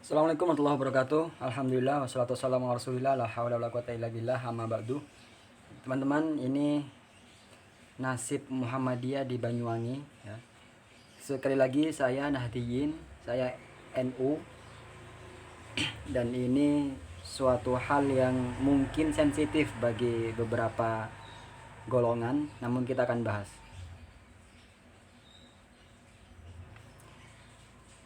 Assalamualaikum warahmatullahi wabarakatuh. Alhamdulillah wassalatu wassalamu ala Rasulillah la haula wala quwata illa billah amma ba'du. Teman-teman, ini nasib Muhammadiyah di Banyuwangi ya. Sekali lagi saya Nahdiyin, saya NU, dan ini suatu hal yang mungkin sensitif bagi beberapa golongan, namun kita akan bahas.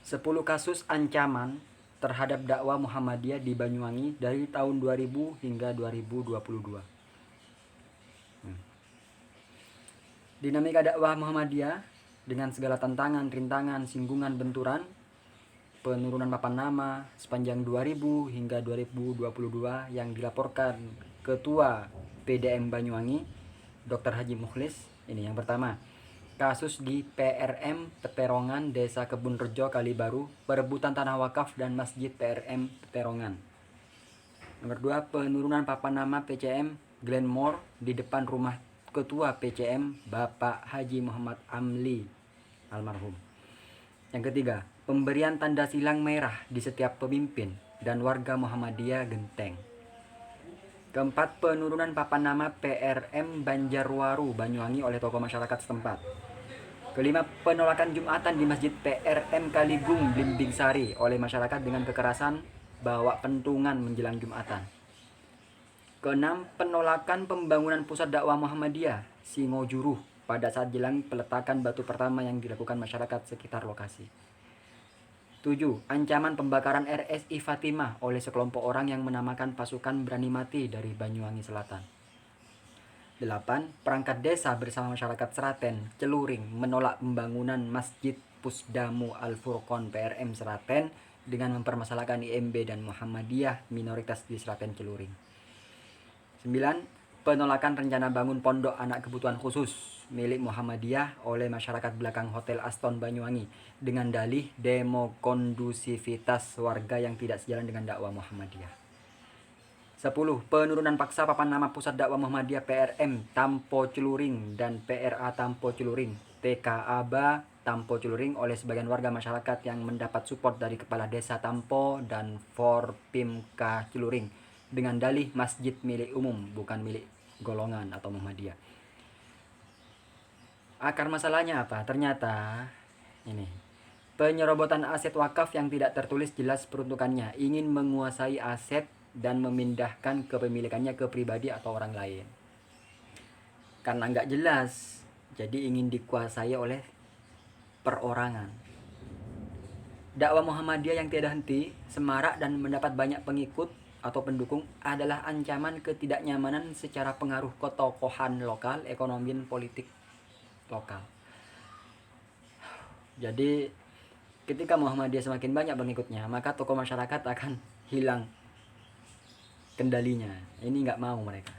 10 kasus ancaman terhadap dakwah Muhammadiyah di Banyuwangi dari tahun 2000 hingga 2022. Dinamika dakwah Muhammadiyah dengan segala tantangan, rintangan, singgungan, benturan, penurunan papan nama sepanjang 2000 hingga 2022 yang dilaporkan Ketua PDM Banyuwangi, Dr. Haji Mukhlis. Ini yang pertama, kasus di PRM Peterongan, Desa Kebun Rejo, Kalibaru, perebutan tanah wakaf dan masjid PRM Peterongan. Nomor 2, penurunan papan nama PCM Glenmore di depan rumah Ketua PCM Bapak Haji Muhammad Amli almarhum. Yang ketiga, pemberian tanda silang merah di setiap pemimpin dan warga Muhammadiyah Genteng. Keempat, penurunan papan nama PRM Banjarwaru Banyuwangi oleh tokoh masyarakat setempat. Kelima, penolakan Jumatan di Masjid PRM Kaligung Blimbing Sari oleh masyarakat dengan kekerasan bawa pentungan menjelang Jumatan. Keenam, penolakan pembangunan pusat dakwah Muhammadiyah Singojuruh pada saat jelang peletakan batu pertama yang dilakukan masyarakat sekitar lokasi. 7. Ancaman pembakaran RSI Fatimah oleh sekelompok orang yang menamakan pasukan berani mati dari Banyuwangi Selatan. 8. Perangkat desa bersama masyarakat Seraten, Celuring menolak pembangunan Masjid Pusdamu Al-Furqon PRM Seraten dengan mempermasalahkan IMB dan Muhammadiyah minoritas di Seraten Celuring. 9. Penolakan rencana bangun pondok anak kebutuhan khusus milik Muhammadiyah oleh masyarakat belakang Hotel Aston Banyuwangi dengan dalih demokondusivitas warga yang tidak sejalan dengan dakwah Muhammadiyah. 10. Penurunan paksa papan nama Pusat Dakwah Muhammadiyah PRM Tampo Celuring dan PRA Tampo Celuring TKABA Tampo Celuring oleh sebagian warga masyarakat yang mendapat support dari Kepala Desa Tampo dan Forpimka Celuring dengan dalih masjid milik umum bukan milik golongan atau Muhammadiyah. Akar masalahnya apa? Ternyata ini penyerobotan aset wakaf yang tidak tertulis jelas peruntukannya, ingin menguasai aset dan memindahkan kepemilikannya ke pribadi atau orang lain. Karena nggak jelas, jadi ingin dikuasai oleh perorangan. Dakwah Muhammadiyah yang tiada henti, semarak dan mendapat banyak pengikut atau pendukung adalah ancaman ketidaknyamanan secara pengaruh ketokohan lokal, ekonomi dan politik lokal. Jadi ketika Muhammadiyah semakin banyak pengikutnya, maka tokoh masyarakat akan hilang kendalinya. Ini nggak mau mereka.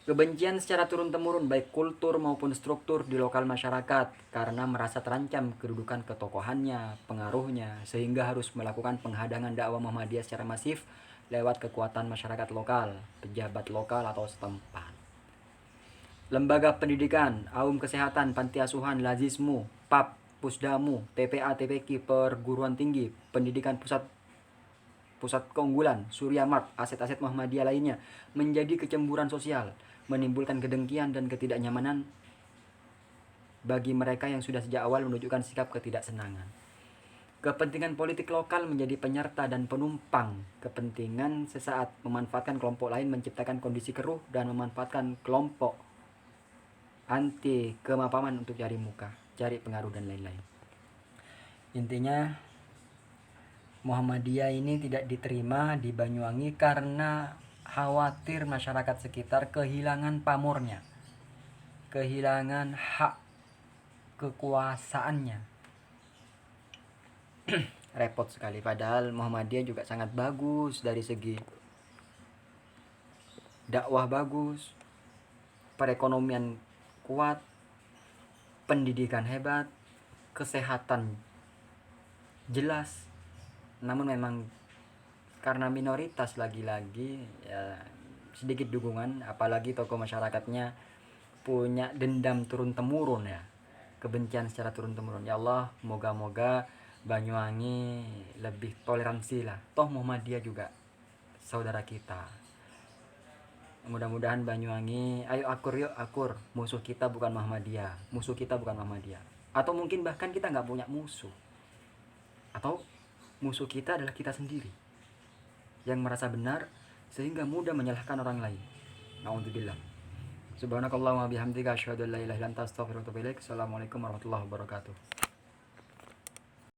Kebencian secara turun-temurun baik kultur maupun struktur di lokal masyarakat karena merasa terancam kedudukan ketokohannya, pengaruhnya, sehingga harus melakukan penghadangan dakwah Muhammadiyah secara masif lewat kekuatan masyarakat lokal, pejabat lokal atau setempat. Lembaga pendidikan, aum kesehatan, panti asuhan, lazismu, PAP, pusdamu, TPA, TPQ, perguruan tinggi, pendidikan pusat keunggulan, Surya Mart, aset-aset Muhammadiyah lainnya menjadi kecemburuan sosial, menimbulkan kedengkian dan ketidaknyamanan bagi mereka yang sudah sejak awal menunjukkan sikap ketidaksenangan. Kepentingan politik lokal menjadi penyerta dan penumpang kepentingan sesaat, memanfaatkan kelompok lain menciptakan kondisi keruh dan memanfaatkan kelompok anti kemapaman untuk cari muka, cari pengaruh dan lain-lain. Intinya Muhammadiyah ini tidak diterima di Banyuwangi karena khawatir masyarakat sekitar kehilangan pamornya, kehilangan hak kekuasaannya. Repot sekali, padahal Muhammadiyah juga sangat bagus dari segi dakwah bagus, perekonomian kuat, pendidikan hebat, kesehatan jelas. Namun memang karena minoritas lagi-lagi ya sedikit dukungan, apalagi tokoh masyarakatnya punya dendam turun temurun ya, kebencian secara turun temurun. Ya Allah, moga-moga Banyuwangi lebih toleransi lah. Toh Muhammadiyah juga saudara kita. Mudah-mudahan Banyuwangi, ayo akur yuk akur. Musuh kita bukan Muhammadiyah, musuh kita bukan Muhammadiyah. Atau mungkin bahkan kita nggak punya musuh. Atau musuh kita adalah kita sendiri yang merasa benar sehingga mudah menyalahkan orang lain. Nauzubillah. Subhanakallahumma bihamdika asyhadu an la ilaha illa anta astaghfiruka wa atubu ilaik. Assalamualaikum warahmatullahi wabarakatuh.